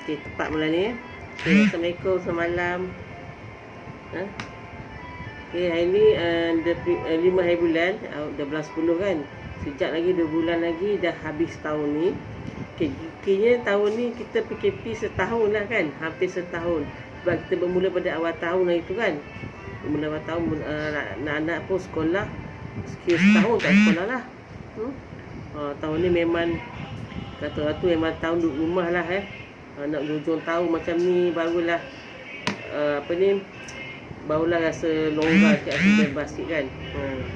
Okey, tepat mula ni. Okey, Assalamualaikum, selamat malam. Okey, hari ni 5 hari bulan, dah bulan 10 kan. Sejak lagi 2 bulan lagi dah habis tahun ni. Okey, kira tahun ni kita PKP setahun lah kan. Hampir setahun. Sebab kita bermula pada awal tahun hari tu kan. Bermula awal tahun, anak-anak pun sekolah. Sekira setahun tak sekolah lah. Tahun ni memang kata orang tu memang tahun duduk rumah lah nak hujung tahun macam ni barulah barulah rasa longgar sikit, rasa bebas sikit kan.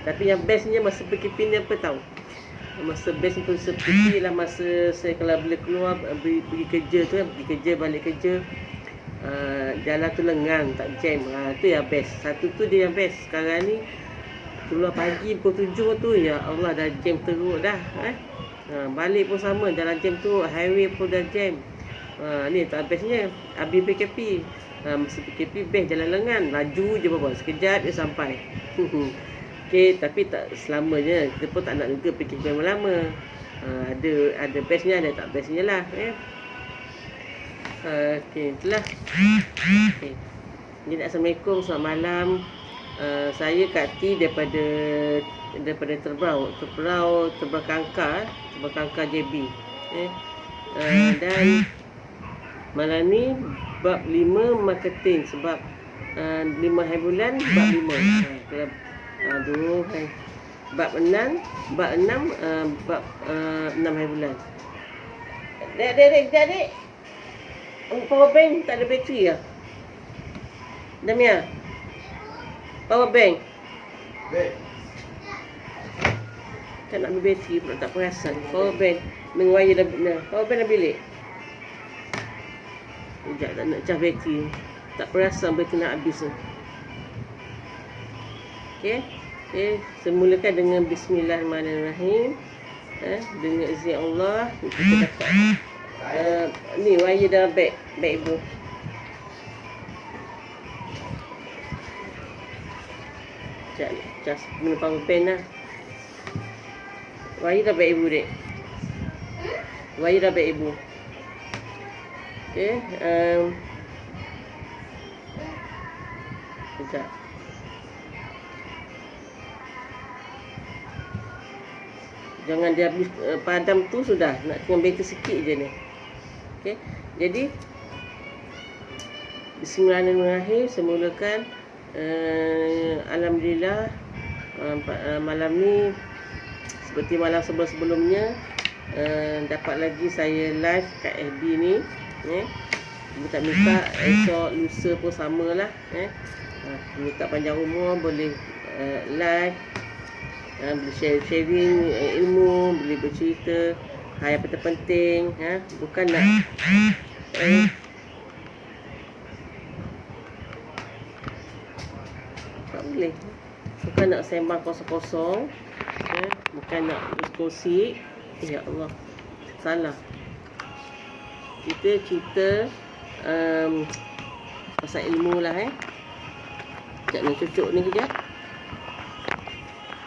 Tapi yang bestnya masa PKP ni apa tahu? Masa best untuk PKP lah masa saya kalau boleh keluar pergi kerja tu kan, pergi kerja balik kerja, jalan tu lengang, tak jam. Tu yang best. Satu tu dia yang best. Sekarang ni keluar pagi pukul 7 tu, ya Allah dah jam teruk dah. Balik pun sama, jalan jam tu, highway pun dah jam. Ni tak bestnya habis PKP. Masa PKP best jalan lengan, laju je bawa sekejap je sampai. Okey, tapi tak selamanya. Kita pun tak nak juga PKP lama-lama. Ada bestnya, ada tak bestnya lah. Okey, itulah. Okey. Jadi Assalamualaikum, selamat malam. Saya Kak T daripada Tebrau Kangkar JB. Dan malam ni bab 5 marketing sebab 5 hari bulan bab 5. Bab 6 bab 6 hari bulan. Dek. Power bank tak ada bateri ah. Damia. Power bank. Tak nak ambil bateri pula, tak perasan. Power bank mengwire dah. Power bank dah bilik. Sekejap, tak nak cas bateri. Tak perasan bateri nak habis tu. Okey, semulakan dengan Bismillahirrahmanirrahim. Dengan izin Allah kita dapat ni wire dalam beg ibu. Sekejap, cas guna power bank lah. Wire dah beg ibu dek. Wire dah beg ibu. Okey, sekejap. Jangan dia habis padam tu sudah. Nak tengok bateri sikit je ni. Okey, jadi Bismillahirrahmanirrahim. Semulakan Alhamdulillah malam ni seperti malam sebelum-sebelumnya dapat lagi saya live kat FB ni. Minta esok lusa pun samalah. Minta panjang umur boleh live, boleh sharing ilmu, boleh bercerita hal yang penting-penting. Bukan nak tak boleh. Bukan nak sembang kosong-kosong. Bukan nak berkongsi. Ya Allah, salah. Kita cerita pasal ilmu lah. Sekejap nak cucuk ni kejap.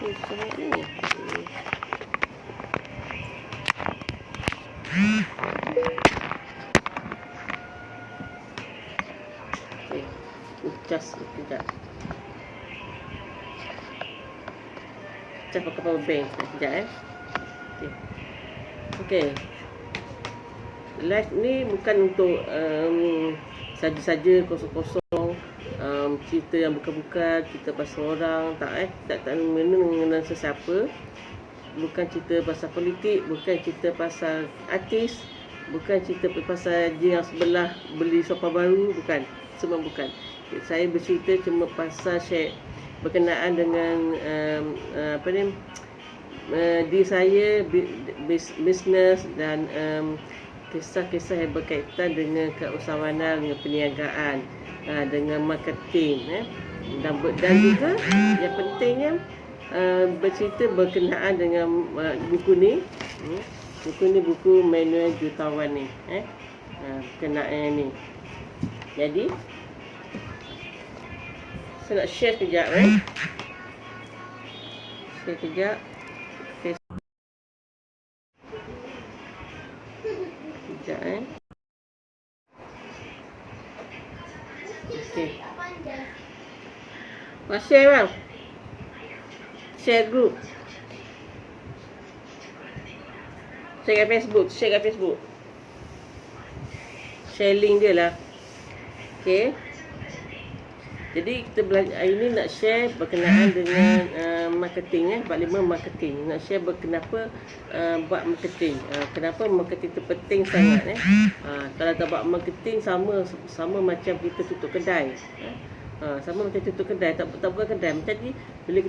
Sangat ni. Okey, cas kejap. Cas pakai power bank sekejap Okey. Live ni bukan untuk saja-saja kosong-kosong, cerita yang bukan-bukan, cerita pasal orang, tak mengenal sesiapa. Bukan cerita pasal politik, bukan cerita pasal artis, bukan cerita pasal dia yang sebelah beli sofa baru, bukan. Semua bukan. Saya bercerita cuma pasal share berkenaan dengan diri saya, bisnes dan kisah-kisah yang berkaitan dengan keusahawanan, dengan perniagaan, dengan marketing, dan juga yang pentingnya bercerita berkenaan dengan buku ni. Buku ni buku manual jutawan ni, berkenaan ni. Jadi saya nak share kejap share kejap. Sekejap Okey. Share bang. Share group. Share kat Facebook. Share link dia lah. Okey. Jadi kita belajar hari ni nak share berkenaan dengan marketing 45 marketing. Nak share kenapa buat marketing. Kenapa marketing tu penting sangat kalau tak buat marketing sama macam kita tutup kedai. Sama macam tutup kedai, tak buat kedai. Macam ni bila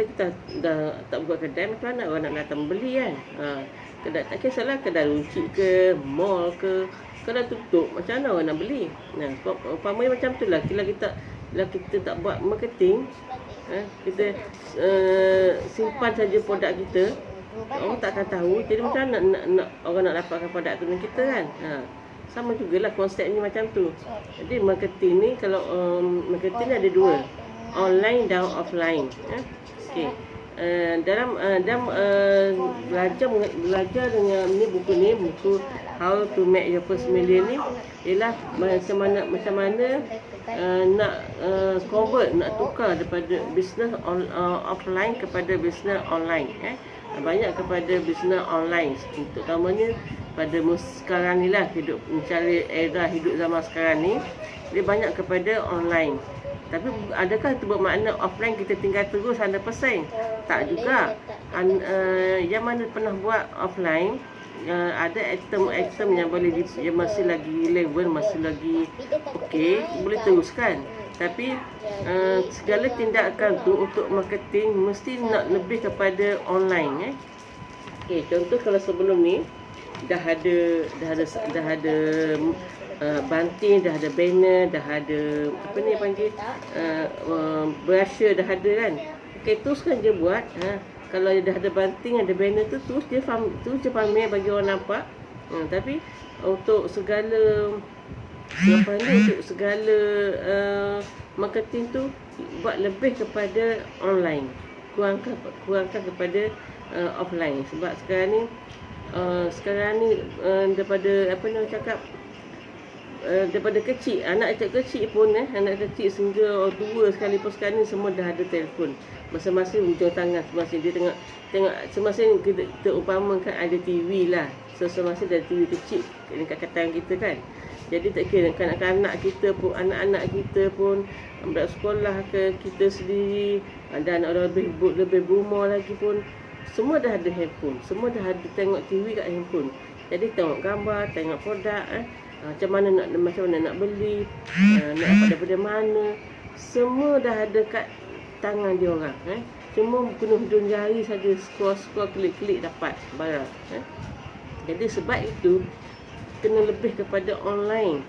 kita dah tak buat kedai, macam mana orang nak datang beli kan? Kedai tak kisahlah kedai runcit ke, mall ke, kedai tutup, macam mana orang nak beli? Umpamanya macam tu lah. Bila kita tak buat marketing, kita simpan saja produk kita, orang tak akan tahu. Jadi macam mana nak orang nak dapatkan produk tu dengan kita kan? Sama jugalah konsepnya macam tu. Jadi marketing ni, kalau marketing ni ada dua, online dan offline. Okey. Dalam belajar dengan buku How to Make Your First Million ni ialah macam mana nak convert, nak tukar daripada bisnes offline kepada bisnes online. Banyak kepada bisnes online, terutamanya pada sekarang ni lah, mencari era hidup zaman sekarang ni, dia banyak kepada online. Tapi adakah itu bermakna offline kita tinggal terus 100%? Tak juga. Yang mana pernah buat offline, ada item yang boleh yang masih lagi level, masih lagi okey, boleh teruskan. Tapi segala tindakan tu untuk marketing mesti nak lebih kepada online. Okey, contoh kalau sebelum ni dah ada banting, dah ada banner, dah ada apa ni panggil brochure, dah ada kan. Okey, teruskan je buat. Kalau dah ada banting, ada banner tu, terus je pamer bagi orang nampak. Tapi untuk segala marketing tu buat lebih kepada online, kurangkan kepada offline. Sebab sekarang ni daripada apa nak cakap, daripada kecil, anak kecil pun anak kecil sehingga tua sekalipun sekarang ni semua dah ada telefon masing-masing hujung tangan. Semasa dia tengok semasa kita umpamakan ada TV lah, semasa ada TV kecil dekat tangan kita kan. Jadi tak kira kanak-kanak kita pun, anak-anak kita pun, budak sekolah ke, kita sendiri, ada anak orang lebih berumur lagi pun, semua dah ada handphone, semua dah ada tengok TV kat handphone. Jadi tengok gambar, tengok produk, macam mana nak beli, nak dapat daripada mana, semua dah ada kat tangan dia orang. Cuma guna hujung jari saja, scroll, klik dapat barang. Jadi sebab itu kena lebih kepada online,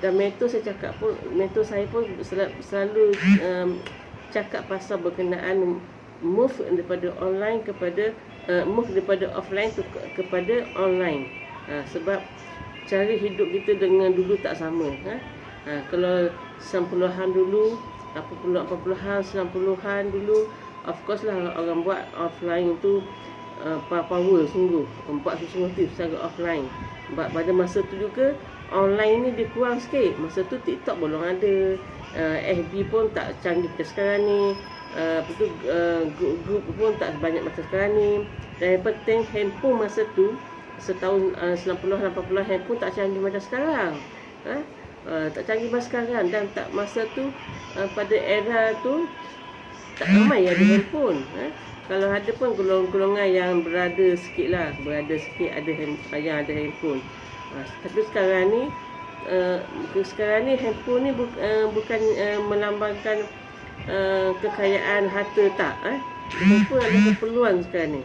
Dan mentor saya pun selalu cakap pasal berkenaan move daripada offline kepada online. Sebab cara hidup kita dengan dulu tak sama. Kalau 90-an dulu, 80-an, 90-an dulu, of course lah orang buat offline tu power sungguh, buat sesuatu secara offline. Pada masa tu juga online ni dia kurang sikit. Masa tu TikTok belum ada, FB pun tak canggih macam sekarang ni, grup pun tak banyak macam sekarang ni. Dan yang penting handphone masa tu, setahun 90-an 80-an, handphone tak canggih macam sekarang. Tak canggih macam sekarang. Dan masa tu pada era tu tak ramai ada handphone. Kalau ada pun golongan yang berada sikit ada handphone. Tapi sekarang ni handphone ni bukan melambangkan kekayaan harta, tak. Handphone adalah keperluan sekarang ni,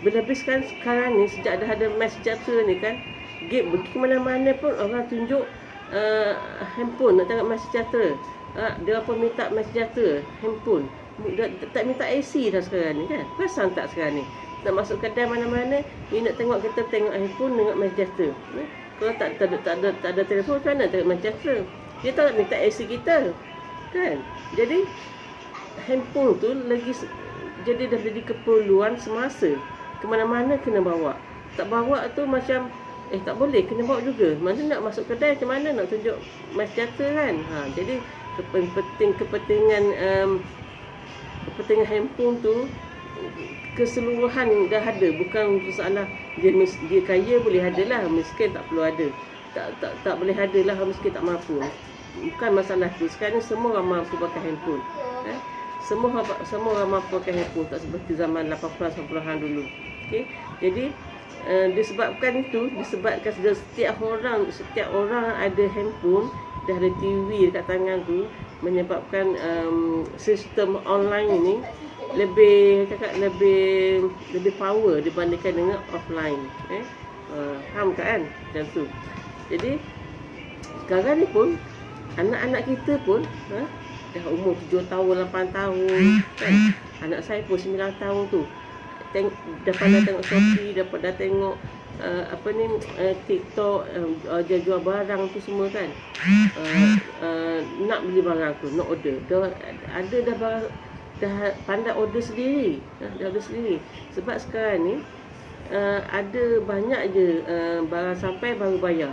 Bila-bila sekarang ni, sejak dah ada mass sejahtera ni kan, pergi ke mana-mana pun orang tunjuk handphone, nak tengok mass sejahtera. Dia pun minta mass sejahtera, handphone. Tak minta AC dah sekarang ni kan. Perasan tak sekarang ni, nak masuk kedai mana-mana, ni nak tengok, kita tengok handphone, tengok mass sejahtera. Kalau tak ada telefon, macam mana tengok mass sejahtera? Dia tak nak minta AC kita kan. Jadi handphone tu dah jadi keperluan semasa. Ke mana-mana kena bawa. Tak bawa tu macam tak boleh, kena bawa juga. Mana nak masuk kedai, macam mana nak tunjuk MySejahtera kan. Jadi kepentingan handphone tu keseluruhan dah ada. Bukan masalah dia kaya boleh ada lah, miskin tak perlu ada. Tak boleh ada lah, miskin tak mampu. Bukan masalah tu. Sekarang semua orang mampu pakai handphone. Semua orang mampu pakai handphone, tak seperti zaman 80-an 90-an dulu. Okey. Jadi disebabkan setiap orang ada handphone, dah ada TV dekat tangan tu, menyebabkan sistem online ini lebih power dibandingkan dengan offline. Faham kan? Macam tu. Jadi sekarang ni pun anak-anak kita pun dah umur 7 tahun, 8 tahun kan. Anak saya pun 9 tahun tu dah pandai tengok Shopee, dah tengok TikTok, jual barang tu semua kan. Nak beli barang tu, nak order. Ada dah barang, dah pandai order sendiri. Dah order sendiri. Sebab sekarang ni ada banyak je barang sampai baru bayar.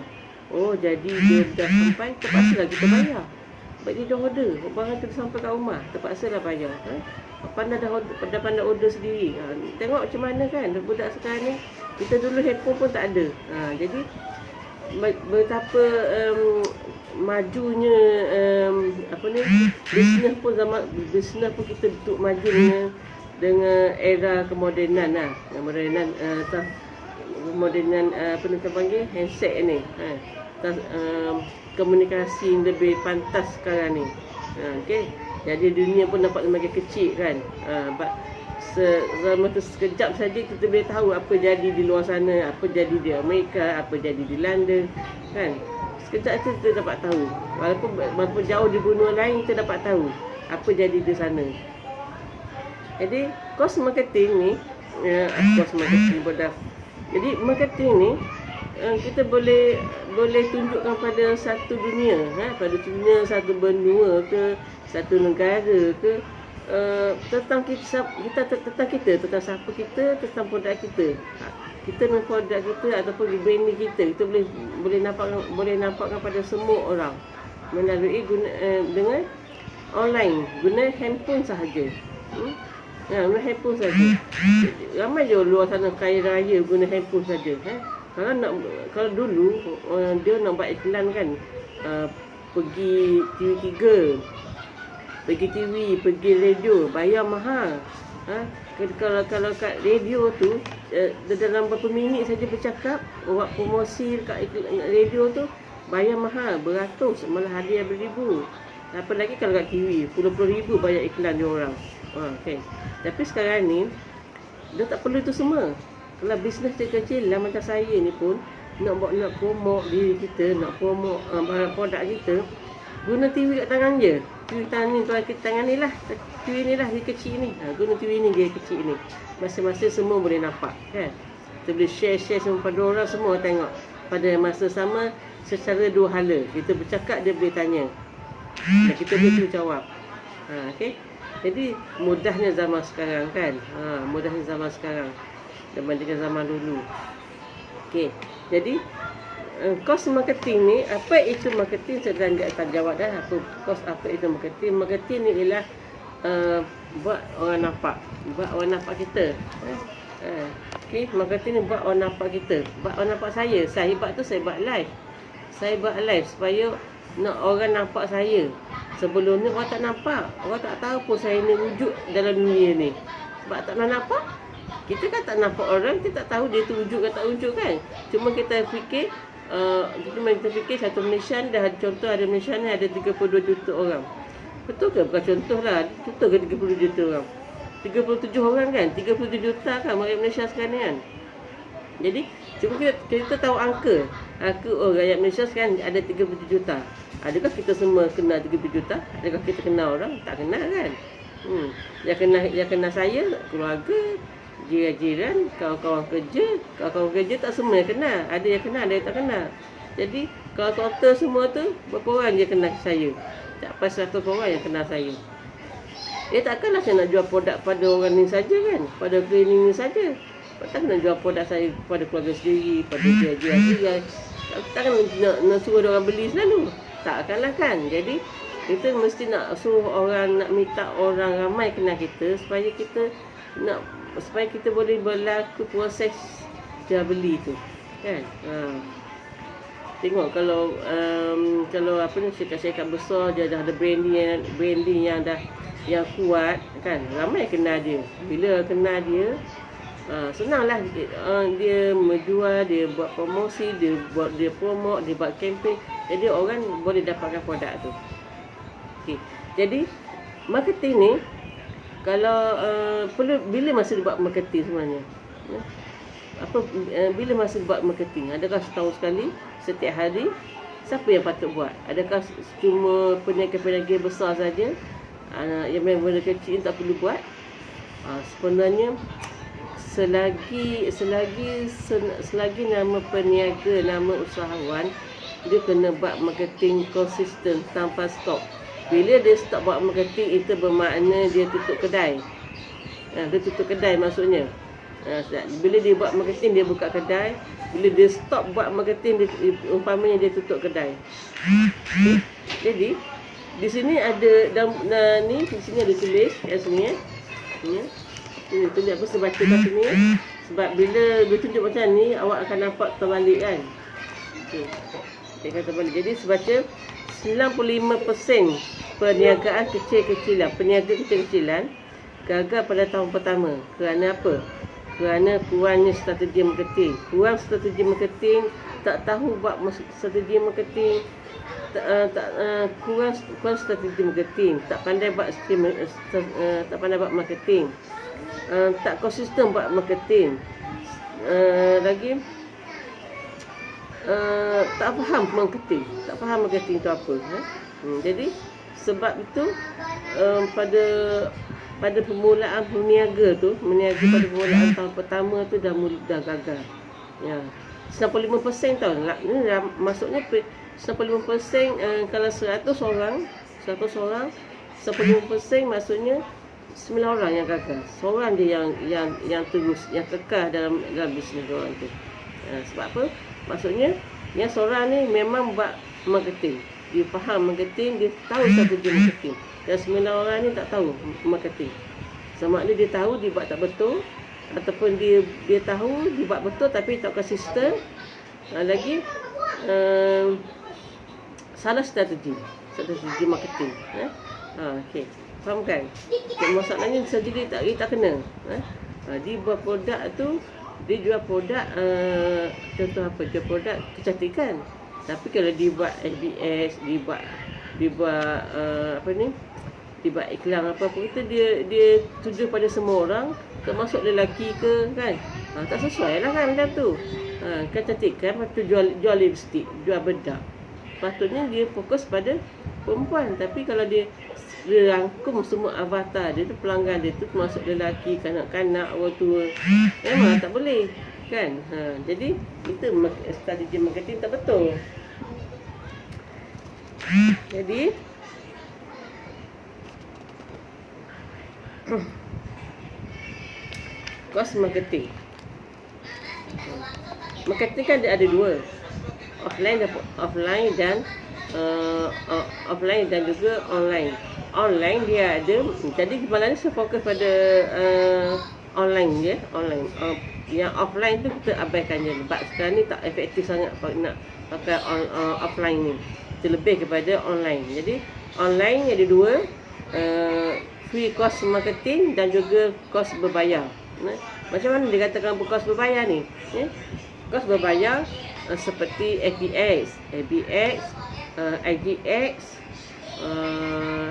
Jadi dia dah sampai, terpaksa lah kita bayar. Sebab dia dah order, barang tu sampai kat rumah, terpaksa lah bayar. Dah pandai order sendiri. Tengok macam mana kan budak sekarang ni. Kita dulu handphone pun tak ada. Jadi betapa majunya bisnes pun kita betul maju dengan era kemodenan lah. Kemodenan kita panggil handset ni. Komunikasi yang lebih pantas sekarang ni. Okey. Jadi dunia pun dapat semakin kecil kan. Selama tu sekejap saja kita boleh tahu apa jadi di luar sana, apa jadi di Amerika, apa jadi di London kan. Sekejap tu kita dapat tahu. Walaupun jauh di benua lain, kita dapat tahu apa jadi di sana. Jadi kos marketing ni, Jadi marketing ni kita boleh tunjukkan pada satu dunia, pada dunia, satu benua ke, satu negara ke, tentang kita, tentang siapa kita, tentang produk kita. Kita dengan produk kita ataupun brand kita boleh nampakkan pada semua orang melalui dengan online, guna handphone sahaja. Guna handphone saja. Ramai je luar sana kaya raya guna handphone saja. Kalau dulu dia nak buat iklan kan, pergi TV3, pergi TV, pergi radio, bayar mahal. Kalau kat radio tu dalam berapa minit saja bercakap, buat promosi kat radio tu, bayar mahal, beratus, malah hadiah beribu. Apa lagi kalau kat TV, puluh-puluh ribu bayar iklan dia orang. Okay. Tapi sekarang ni dia tak perlu itu semua. Kalau bisnes kecil lah macam saya ni pun nak promote diri kita, nak promote barang produk kita, guna TV kat tangan je. TV tangan ni lah, TV ni lah, dia kecil ni. Guna TV ni, dia kecil ni. Masing-masing semua boleh nampak kan. Kita boleh share semua pada orang, semua tengok. Pada masa sama, secara dua hala. Kita bercakap, dia boleh tanya. Dan kita boleh jawab. Okay. Jadi mudahnya zaman sekarang kan. Mudahnya zaman sekarang dibandingkan zaman dulu. Okey. Jadi kos marketing ni, apa itu marketing? Saya dah akan jawab dah. Apa itu marketing? Marketing ni ialah buat orang nampak. Buat orang nampak kita. Okey, marketing ni buat orang nampak kita. Buat orang nampak saya. Saya buat tu, saya buat live. Saya buat live supaya nak orang nampak saya. Sebelum ni orang tak nampak. Orang tak tahu pun saya ni wujud dalam dunia ni. Sebab tak nak nampak. Kita kan tak nampak orang, kita tak tahu dia tu wujud ke tak wujud kan. Cuma kita fikir, satu Malaysia ni dah, contoh ada Malaysia ni ada 32 juta orang. Betul ke? Bukan contoh lah. Betul ke 32 juta orang? 37 orang kan? 37 juta kan rakyat Malaysia sekarang ni kan? Jadi, cuma kita tahu angka rakyat Malaysia sekarang ada 37 juta. Adakah kita semua kenal 30 juta? Adakah kita kenal orang? Tak kenal kan? Yang kenal saya, keluarga, jiran, kawan-kawan kerja tak semua yang kenal. Ada yang kenal, ada yang tak kenal. Jadi kalau total semua tu, berapa orang je kenal saya? Tak pasal 100 orang yang kenal saya. Takkanlah saya nak jual produk pada orang ni saja kan, pada cleaning ni saja. Takkan nak jual produk saya pada keluarga sendiri, pada dia. Takkan nak suruh dia orang beli selalu. Takkanlah kan. Jadi kita mesti nak suruh orang, nak minta orang ramai kenal kita supaya kita boleh berlaku proses jual beli tu. Kan? Tengok kalau apa ni, syarikat besar dia dah ada branding yang kuat kan, ramai kenal dia. Bila kenal dia, senanglah dia menjual, dia buat promosi, dia promote, dia buat campaign. Jadi orang boleh dapatkan produk tu. Okey. Jadi marketing ni kalau perlu bila masa dia buat marketing sebenarnya? Bila masa buat marketing? Adakah setahun sekali, setiap hari? Siapa yang patut buat? Adakah cuma peniaga-peniaga besar saja? Yang benda kecil tak perlu buat? Sebenarnya selagi nama peniaga, nama usahawan, dia kena buat marketing konsisten tanpa stop. Bila dia stop buat marketing, itu bermakna dia tutup kedai. Dia tutup kedai maksudnya. Bila dia buat marketing, dia buka kedai. Bila dia stop buat marketing, umpamanya dia tutup kedai. Jadi di sini ada di sini ada tulis kat sini Ini tulis apa saya baca kat sini. Sebab bila dia tunjuk macam ni, awak akan nampak terbalik kan. Okey. Dia kata terbalik. Jadi saya baca 95% perniagaan kecil-kecilan gagal pada tahun pertama. Kerana apa? Kerana kurangnya strategi marketing. Kurang strategi marketing, tak tahu buat strategi marketing, kurang strategi marketing, tak pandai buat marketing, tak konsisten buat marketing, lagi tak faham marketing tu apa. Jadi sebab itu pada permulaan meniaga pada permulaan tahun pertama tu dah gagal. Ya. 95% tau. Maksudnya 95% kalau 100 orang, 95% maksudnya 9 orang yang gagal. Seorang dia yang terus, yang kekal dalam bisnes orang tu. Sebab apa? Maksudnya yang seorang ni memang buat marketing. Dia faham marketing, dia tahu strategi marketing. Dan 9 orang ni tak tahu marketing. Sama ada dia tahu dia buat tak betul, ataupun dia tahu dia buat betul tapi tak konsisten. Lagi salah strategi marketing. Okey. Faham kan? Masalahnya strategi tak kena. Dia buat produk tu, dia jual produk contoh apa? Jual produk kecantikan. Tapi kalau dia buat SBS, dia buat apa ni? Dia buat iklan apa-apa kita, dia tuju pada semua orang, termasuk lelaki ke kan. Tak sesuai lah kan macam tu. Kecantikan patut jual lipstick, jual bedak. Patutnya dia fokus pada perempuan. Tapi kalau dia rangkum semua avatar dia tu, pelanggan dia tu termasuk lelaki, kanak-kanak, orang tua, memang tak boleh kan. Jadi itu strategi marketing tak betul. Jadi kos marketing. Marketing kan ada dua, offline dan offline dan juga online. Online dia ada, jadi malah saya fokus pada online je, online. Yang offline tu kita abaikan je. Sebab sekarang ni tak efektif sangat nak pakai offline ni. Kita lebih kepada online. Jadi online ada dua, free course marketing dan juga course berbayar. Macam mana dikatakan course berbayar ni? Course berbayar seperti ABX, IGX,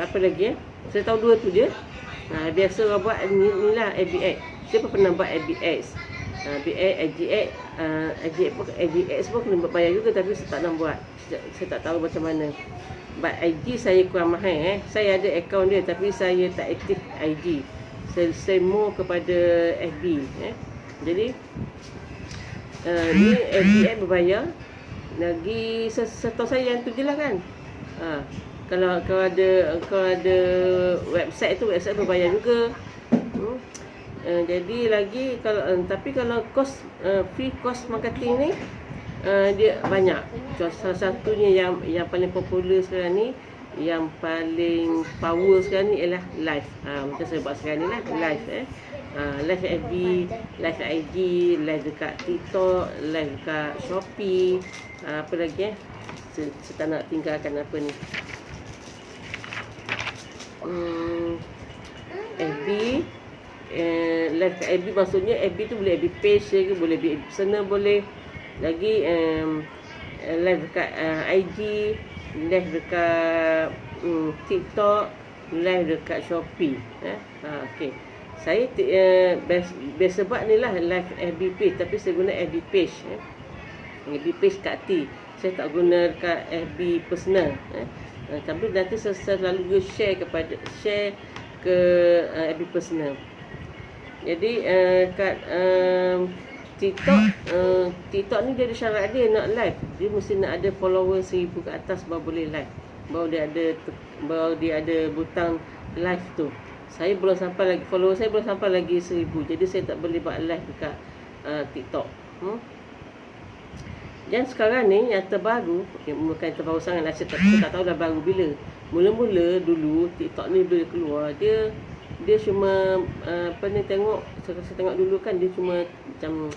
apa lagi saya tahu dua tu je. Biasa orang buat ni lah ABX. Siapa pernah buat ABX? IGX pun kena berbayar juga, tapi saya tak nak buat. Saya tak tahu macam mana. But IG saya kurang mahal. Saya ada akaun dia tapi saya tak aktif IG. Saya more kepada FB. Jadi ni FBX berbayar. Lagi setahu saya yang tu je lah kan. Kalau ada website tu, website berbayar juga. Jadi lagi kalau tapi kalau free cost marketing ni dia banyak. Salah satunya yang paling popular sekarang ni, yang paling power sekarang ni ialah live. Macam saya buat sekarang ni lah, live live FB, live IG, live dekat TikTok, live dekat Shopee, apa lagi saya tak nak tinggalkan apa ni. FB, live kat FB, maksudnya FB tu boleh FB page ke, boleh FB personal, boleh lagi live dekat IG, live dekat TikTok, live dekat Shopee. Okey. Saya biasa buat ni lah live FB page, tapi saya guna FB page. FB page kat T. Saya tak guna dekat FB personal. Tapi nanti saya selalu share ke FB personal. Jadi kat TikTok ni dia ada syarat dia nak live. Dia mesti nak ada follower 1000 ke atas baru boleh live. Baru dia ada butang live tu. Saya belum sampai lagi, follower saya belum sampai lagi 1000. Jadi saya tak boleh buat live dekat TikTok. Dan sekarang ni yang terbaru, bukan terbaru sangat lah, saya tak tahu dah baru bila. Mula-mula dulu TikTok ni bila keluar, dia cuma tengok, saya tengok dulu kan, dia cuma macam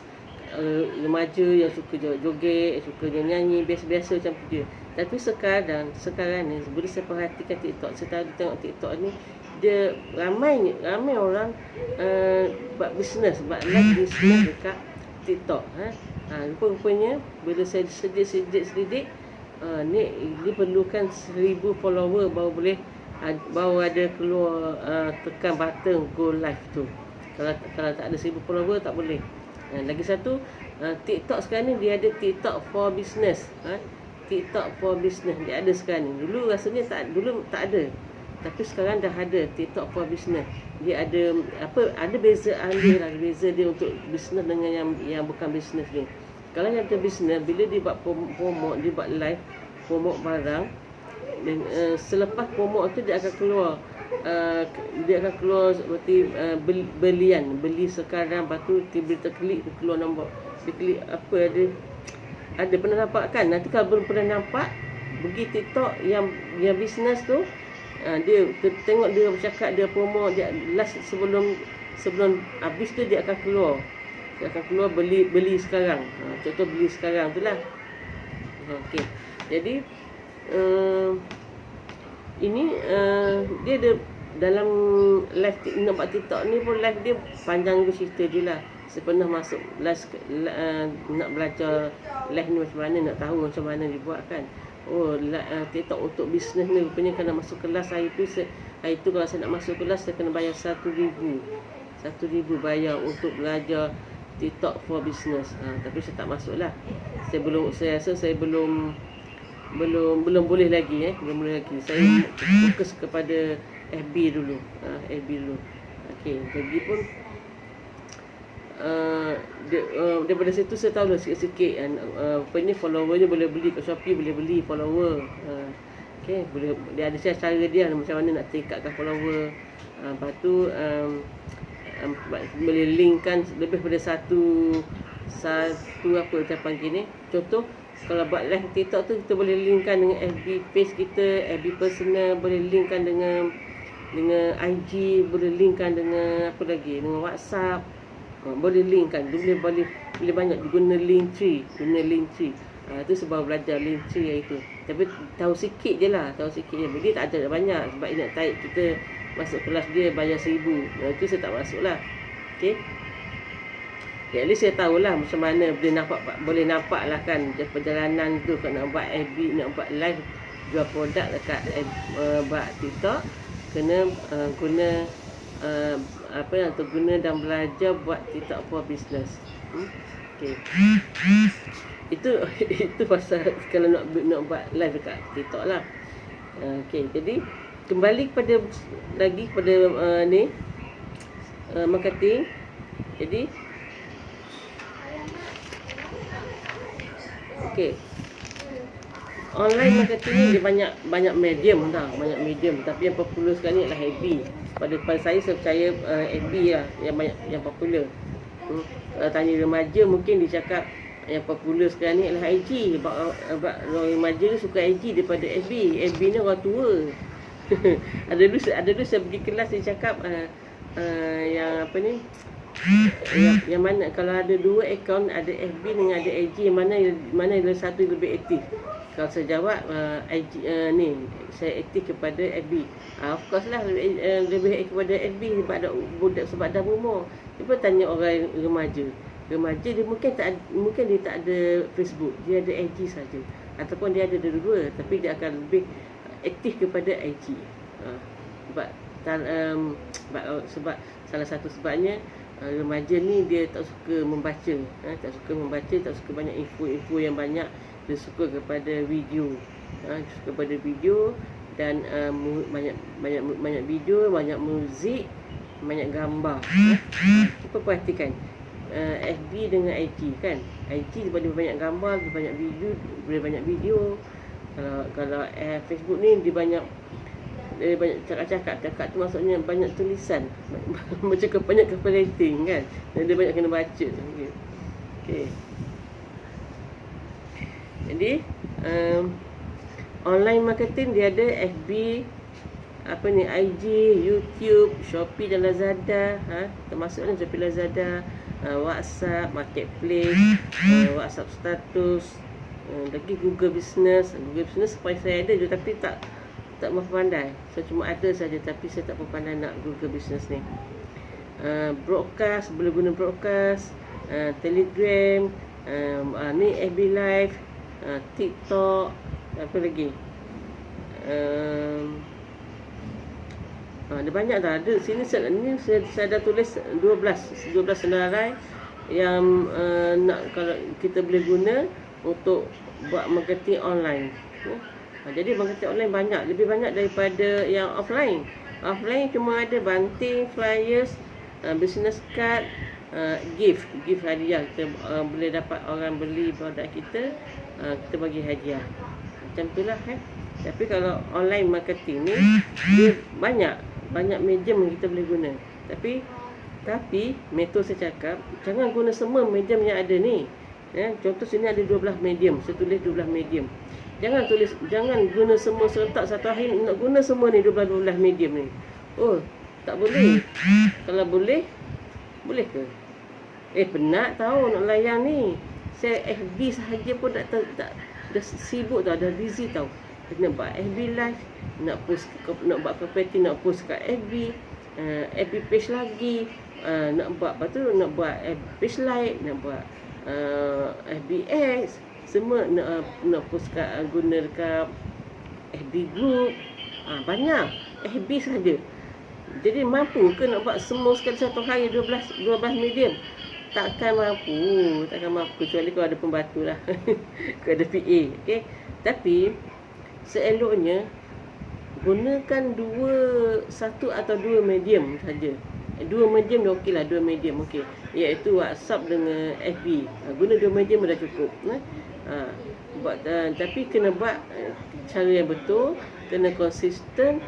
remaja yang suka joget, suka nyanyi, biasa-biasa macam tu je. Tapi sekarang ni bila saya perhatikan TikTok, saya tengok TikTok ni, dia ramai orang buat bisnes, buat live bisnes dekat TikTok. Rupanya bila saya sedikit ni perlukan 1000 follower baru ada keluar tekan button go live tu. Kalau tak ada 1000 follower tak boleh. Lagi satu, TikTok sekarang ni dia ada TikTok for business. TikTok for business dia ada sekarang ni. Dulu rasanya dulu tak ada. Tapi sekarang dah ada TikTok for business. Dia ada ada beza dia untuk business dengan yang bukan business ni. Kalau yang ada business, bila dia buat promote, dia buat live promote barang, dan selepas promote tu dia akan keluar seperti beli sekarang, lepas tu bila terklik tu keluar nombor. Dia klik apa, ada pernah nampak kan? Nanti kalau belum pernah nampak, pergi TikTok yang business tu, dia tengok dia bercakap, dia promote, dia last sebelum habis tu dia akan keluar. Beli sekarang. Contoh beli sekarang tu lah. Okey. Jadi ini dia ada dalam live nampak TikTok ni pun, live dia panjang ke cerita je lah. Saya pernah masuk nak belajar live ni macam mana, nak tahu macam mana dibuat kan. TikTok untuk bisnes ni rupanya kena masuk kelas. Hari tu kalau saya nak masuk kelas, saya kena bayar 1000 bayar untuk belajar TikTok for business. Tapi saya tak masuk lah. Saya rasa saya belum boleh lagi. Belum boleh lagi. Saya fokus kepada FB dulu. Okey, jadi pun daripada situ saya tahu lah sikit-sikit ni followernya boleh beli kat Shopee, boleh beli follower. Okey, dia ada cara dia macam mana nak tingkatkan follower. Lepas tu boleh linkkan lebih pada satu apa kita panggil ni. Contoh kalau buat live TikTok tu, kita boleh linkkan dengan FB page kita, FB personal, boleh linkkan dengan IG, boleh linkkan dengan apa lagi, dengan WhatsApp. Boleh linkkan, boleh banyak guna Linktree. Itu sebab belajar Linktree itu. Tapi tahu sikit je lah, Dia tak ada banyak sebab nak tarik kita masuk kelas dia bayar 1000. Itu saya tak masuk lah. Okey. Ya, at least saya tahulah macam mana boleh nampak lah kan perjalanan tu. Kalau nak buat FB, nak buat live jual produk dekat buat TikTok, kena guna guna dan belajar buat TikTok for business. Okey. Itu pasal kalau nak buat live dekat TikTok lah. Okey, jadi kembali kepada marketing. Jadi okey, online marketing ni dia banyak medium, tapi yang popular sekarang ni adalah FB. pada saya percaya FB lah yang banyak, yang popular. Kalau tanya remaja, mungkin dia cakap yang popular sekarang ni adalah IG. Sebab orang remaja ni suka IG daripada FB. FB ni orang tua. ada dulu saya pergi kelas, dia cakap yang apa ni, yang mana kalau ada dua akaun, ada FB dengan ada IG, mana yang satu yang lebih aktif? Kalau saya jawab IG, ni saya aktif kepada FB. Of course lah lebih aktif kepada FB sebab ada budak, sebab dah berumur. Cuba tanya orang remaja dia mungkin dia tak ada Facebook, dia ada IG saja, ataupun dia ada dua-dua, tapi dia akan lebih aktif kepada IG. Sebab salah satu sebabnya remaja ni dia tak suka membaca, tak suka banyak info yang banyak. Dia suka kepada video, dan banyak video, banyak muzik, banyak gambar. Cuba perhatikan FB dengan IG kan. IG dia banyak gambar, dia banyak video. Kalau Facebook ni dia banyak cakap tu, maksudnya banyak tulisan. Macam banyak copywriting kan. Dan dia banyak kena baca tu. Okay. Jadi online marketing dia ada FB, IG, YouTube, Shopee dan Lazada, termasuklah Shopee, Lazada, WhatsApp, Marketplace, WhatsApp status, lagi Google Business supaya saya ada je, tapi tak berapa pandai. Saya cuma ada saja, tapi saya tak berapa pandai nak Google Business ni. Broadcast, boleh guna broadcast, Telegram, ni FB Live, TikTok, apa lagi? Ada banyak dah. Ada sini saya dah tulis 12 senarai yang nak, kalau kita boleh guna untuk buat marketing online. Jadi marketing online banyak, lebih banyak daripada yang offline. Offline cuma ada banting, flyers, business card, gift hadiah. Kita boleh dapat orang beli produk kita, kita bagi hadiah. Macam itulah Tapi kalau online marketing ni dia banyak medium yang kita boleh guna. Tapi metode saya cakap, jangan guna semua medium yang ada ni. Contoh sini ada 12 medium, saya tulis 12 medium. Jangan guna semua serentak satu hari nak guna semua ni 12 medium ni. Oh, tak boleh. Kalau boleh ke? Penat tahu nak layan ni. Saya FB sahaja pun dah sibuk tau, dah busy tau. Nak buat FB live, nak buat copywriting, nak post kat FB, FB page lagi, nak buat FB page live, nak buat FBX, semua nak post kat, guna dekat FB group, banyak FB saja. Jadi mampu ke nak buat semua sekali satu hari 12 medium? Takkan mampu, kecuali kalau ada pembantu lah. Kalau ada PA, okey. Tapi seeloknya gunakan satu atau dua medium saja. Dua medium dah okey lah, iaitu WhatsApp dengan FB. Guna dua medium dah cukup. Tapi kena buat cara yang betul, kena konsisten.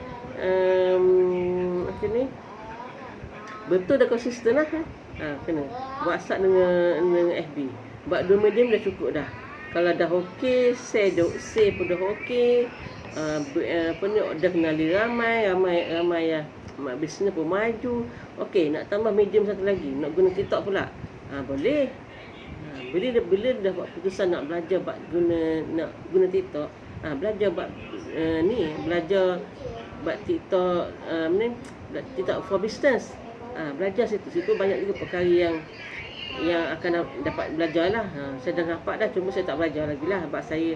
Macam ni betul dah konsisten lah. Kena WhatsApp dengan FB. Buat dua medium dah cukup dah. Kalau dah okey, share pun dah okey. Dah kenali ramai ya. Bisnes pun maju. Okey, nak tambah medium satu lagi, nak guna TikTok pula. Boleh. Bila dah buat keputusan nak belajar guna TikTok, belajar buat belajar buat TikTok, TikTok for business. Belajar situ banyak juga perkara yang akan dapat belajar lah. Saya dah nampak dah, cuma saya tak belajar lagi lah. Sebab saya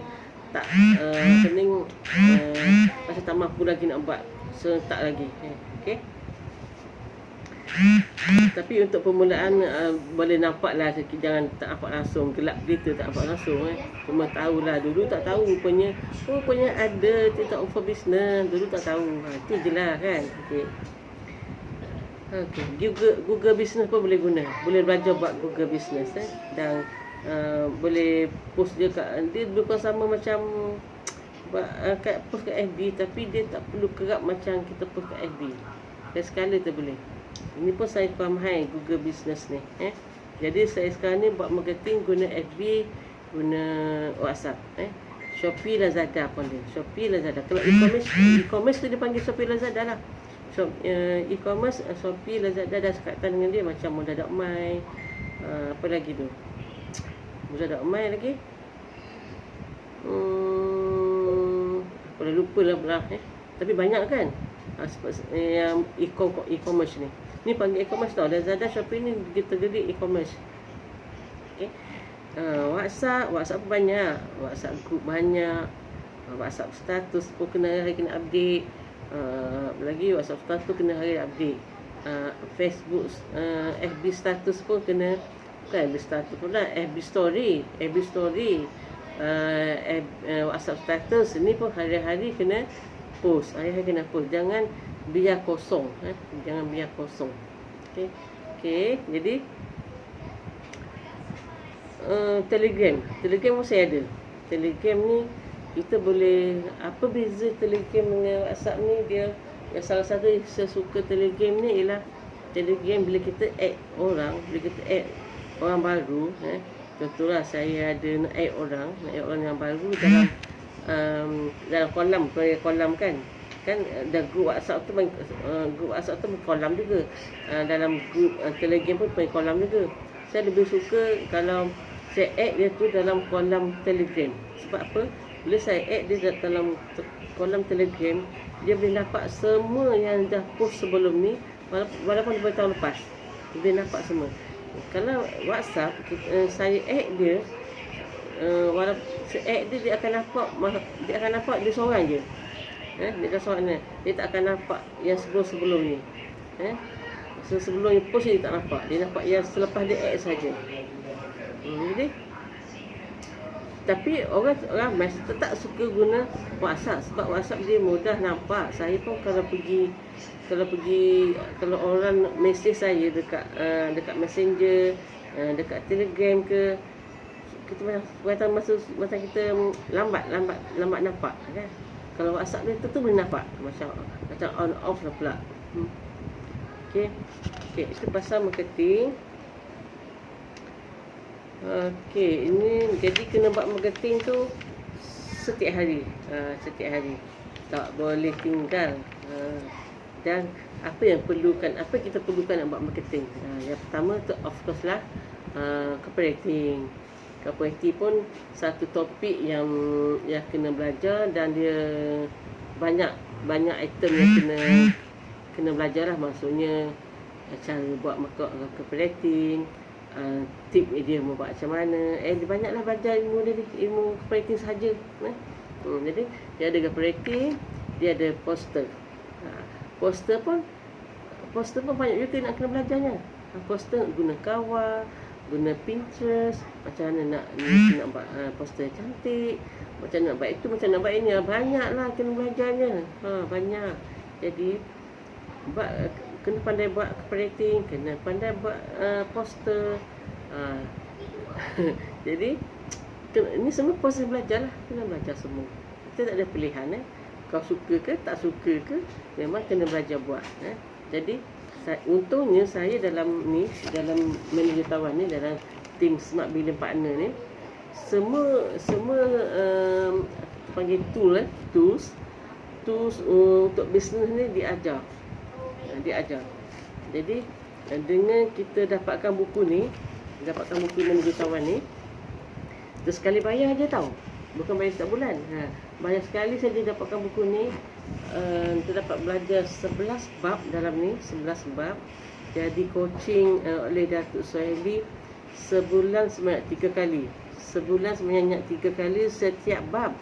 tak pening, saya tak mampu lagi nak buat serentak lagi. Okay. Tapi untuk permulaan boleh nampak lah, jangan tak nampak langsung, gelap gitu tak nampak langsung. Cuma tahulah, dulu tak tahu rupanya ada TikTok for business, dulu tak tahu. Itu je lah kan. Okay. Google Business pun boleh guna. Boleh belajar buat Google Business dan boleh post dia bukan sama macam post kat FB, tapi dia tak perlu kerap macam kita post kat FB. Sekali tu boleh. Ini pun saya faham Google Business ni. Jadi saya sekarang ni buat marketing guna FB, guna WhatsApp. Shopee, Lazada pun dia. Shopee, Lazada. Kalau e-commerce tu dia panggil Shopee, Lazada lah. E-commerce, Shopee, Lazada dah sekatan dengan dia. Macam Mudah.my, apa lagi tu? Mudah.my lagi. Aku dah lupa lah pula. Tapi banyak kan yang e-commerce ni. Ni panggil e-commerce tau. Lazada, Shopee ni kita jadi e-commerce. Okay. WhatsApp pun banyak. WhatsApp group banyak. WhatsApp status pun kena update. Lagi WhatsApp status kena hari update. Facebook, FB status pun kena. Bukan FB status pula, FB story. WhatsApp status ni pun hari-hari kena post. Jangan biar kosong. Okay. Jadi Telegram pun saya ada. Telegram ni kita boleh, apa beza Telegram dengan WhatsApp ni? Dia yang salah satu saya suka Telegram ni ialah Telegram bila kita add orang baru. Contohlah saya ada nak add orang yang baru dalam kolam kan dah group WhatsApp tu kolam juga. Dalam group Telegram pun kolam juga. Saya lebih suka kalau saya add dia tu dalam kolam Telegram. Sebab apa? Bila saya add dia dalam kolam Telegram, dia boleh nampak semua yang dah post sebelum ni, walaupun daripada tahun lepas. Dia boleh nampak semua. Kalau WhatsApp, saya add dia, walaupun saya add dia akan nampak dia seorang je. Dia seorang ni. Dia tak akan nampak yang sebelum ni. Sebelum yang post dia tak nampak. Dia nampak yang selepas dia add saja. Jadi tapi orang masih tetap suka guna WhatsApp sebab WhatsApp dia mudah nampak. Saya pun kalau orang mesej saya dekat Messenger, dekat Telegram ke, kita macam kita lambat nampak kan. Kalau WhatsApp dia tu boleh nampak macam on off lah pula. Okey, itu pasal marketing. Okey, ini jadi kena buat marketing tu setiap hari. Tak boleh tinggal. Dan apa kita perlukan nak buat marketing? Yang pertama tu of course lah copywriting. Copywriting pun satu topik yang kena belajar dan dia banyak item yang kena belajar lah. Maksudnya cara buat copywriting, tip dia mau buat macam mana. Dia banyaklah belajar ilmu copywriting saja. Jadi dia ada copywriting, dia ada poster. Poster pun banyak juga nak kena belajarnya. Poster guna Canva, guna Pinterest, macam mana nak buat poster cantik, macam nak buat itu, macam nak buat ini. Banyaklah kena belajarnya. Banyak. Jadi kena pandai buat copywriting, kena pandai buat poster. Jadi ini semua proses belajar lah. Kena belajar semua. Kita tak ada pilihan. Kau suka ke tak suka ke, memang kena belajar buat. Jadi untungnya saya dalam manager tawan ni, dalam tim Smart Billion Partner ni, semua panggil tools untuk bisnes ni diajar. Jadi dengan kita dapatkan buku manager tawan ni, terus sekali bayar aja tau, bukan bayar setiap bulan. Banyak sekali saya dapatkan buku ni. Kita dapat belajar 11 bab dalam ni, 11 bab. Jadi coaching oleh Datuk Suhaili sebulan sebanyak 3 kali. Sebulan sebanyak 3 kali setiap bab.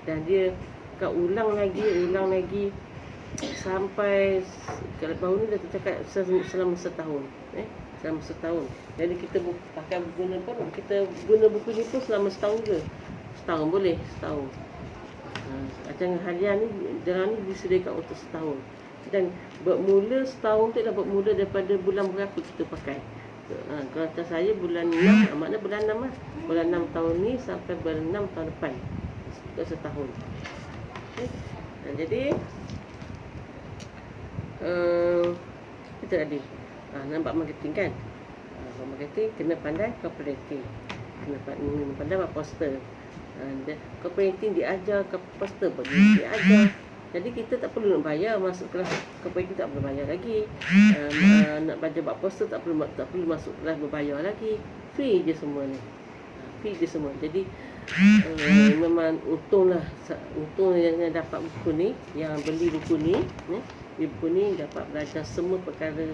Dan dia akan ulang lagi sampai kalau baru ni dah tercakap selama setahun. Selama setahun. Jadi kita pakai guna pun, kita guna buku ni pun selama setahun ke. Setahun boleh, setahun. Macam harian ni, dalam ni disediakan untuk setahun. Dan bermula setahun tu dah bermula daripada bulan berapa kita pakai. Kalau kata saya bulan 6, maknanya bulan 6 lah. Bulan 6 tahun ni sampai bulan 6 tahun depan. Itu setahun. Okay. Jadi kita ada nampak marketing kan. Marketing kena pandai copywriting, kena pandai buat poster. Copywriting diajar, poster pun diajar. Jadi kita tak perlu nak bayar masuk kelas copywriting, tak perlu bayar lagi. Nak belajar buat poster tak perlu masuk kelas berbayar lagi. Free je semua ni. Free je semua. Jadi memang untung yang dapat buku ni, yang beli buku ni, buku ni dapat belajar semua perkara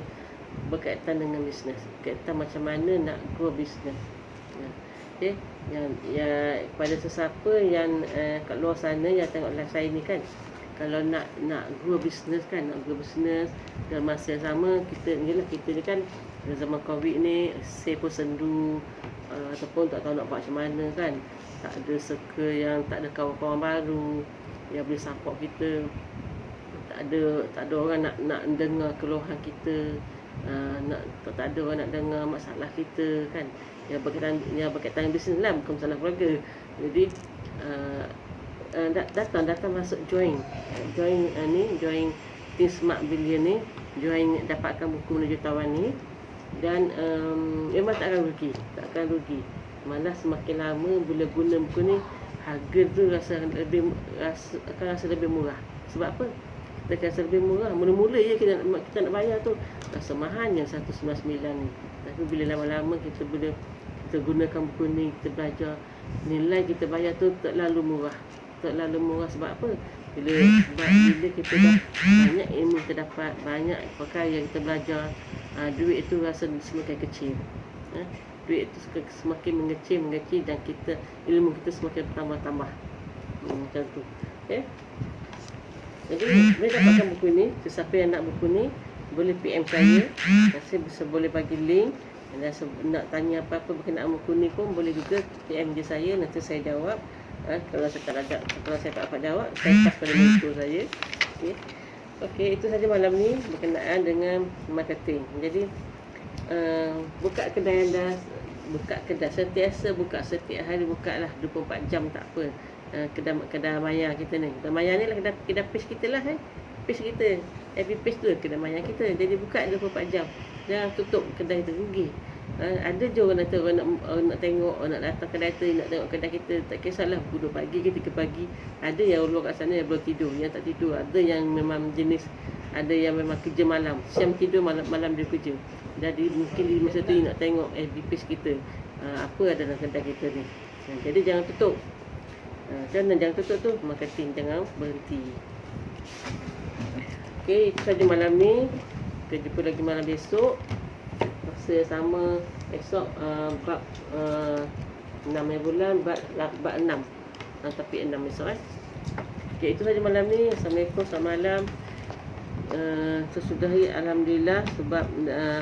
berkaitan dengan bisnes, berkaitan macam mana nak grow bisnes. Okay, yang pada sesiapa yang kat luar sana yang tengok live saya ni kan, kalau nak grow bisnes kan, nak grow bisnes dalam masa yang sama, kita ni kan zaman Covid ni, saya pun sendu ataupun tak tahu nak buat macam mana kan, tak ada circle yang, tak ada kawan-kawan baru yang boleh support kita, tak ada orang nak dengar keluhan kita, tak ada orang nak dengar masalah kita kan, yang berkaitan bisnes lah, bukan masalah keluarga. Jadi datang masuk join Team Smart Billion ni, join, dapatkan buku menuju tawan ni. Dan memang tak akan rugi, malah semakin lama bila guna buku ni, harga tu akan rasa lebih murah. Sebab apa? Kita akan rasa lebih murah. Mula-mula je kita nak bayar tu rasa mahalnya 199 ni. Tapi bila lama-lama kita gunakan buku ni, kita belajar, nilai kita bayar tu terlalu murah. Sebab apa? Bila kita dah banyak ilmu kita dapat, banyak perkara yang kita belajar, duit itu rasa semakin kecil. Duit itu semakin mengecil dan ilmu kita semakin bertambah-tambah. Macam tu. Okay? Jadi boleh dapatkan buku ni. Sesiapa yang nak buku ni boleh PM saya. Saya boleh bagi link. Dan nak tanya apa-apa berkenaan buku ni pun boleh juga PM je saya, nanti saya jawab. Kalau saya tak dapat jawab, saya pass pada mentor saya. Okey, itu saja malam ni berkenaan dengan marketing. Jadi buka kedai anda, sentiasa buka, setiap hari buka lah 24 jam, tak apa. Kedai maya kita ni, kedai maya ni lah kedai page kita lah, page kita, FB page tu kedai maya kita. Jadi buka 24 jam, jangan tutup kedai tu, rugi. Ada je orang nak tengok, nak datang kedai tu, nak tengok kedai kita, tak kisahlah pukul 2 pagi ke 3 pagi. Ada yang luar kat sana yang belum tidur, yang tak tidur. Ada yang memang ada yang memang kerja malam, siang tidur, malam dia kerja. Jadi mungkin di masa tu nak tengok FB page kita, apa ada dalam kedai kita ni. Jadi jangan tutup. Jangan tutup tu, marketing jangan berhenti. Okey, itu saja malam ni. Kita jumpa lagi malam besok. Masa sama esok, bab 6 bulan, bab 6. Tapi 6 esok. Okey, itu saja malam ni. Assalamualaikum, selamat malam. Tersudahi alhamdulillah, sebab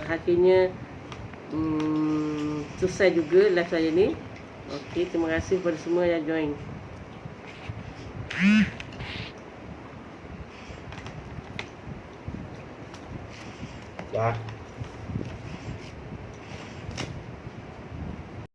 akhirnya selesai juga live saya ni. Okey, terima kasih kepada semua yang join. Ya.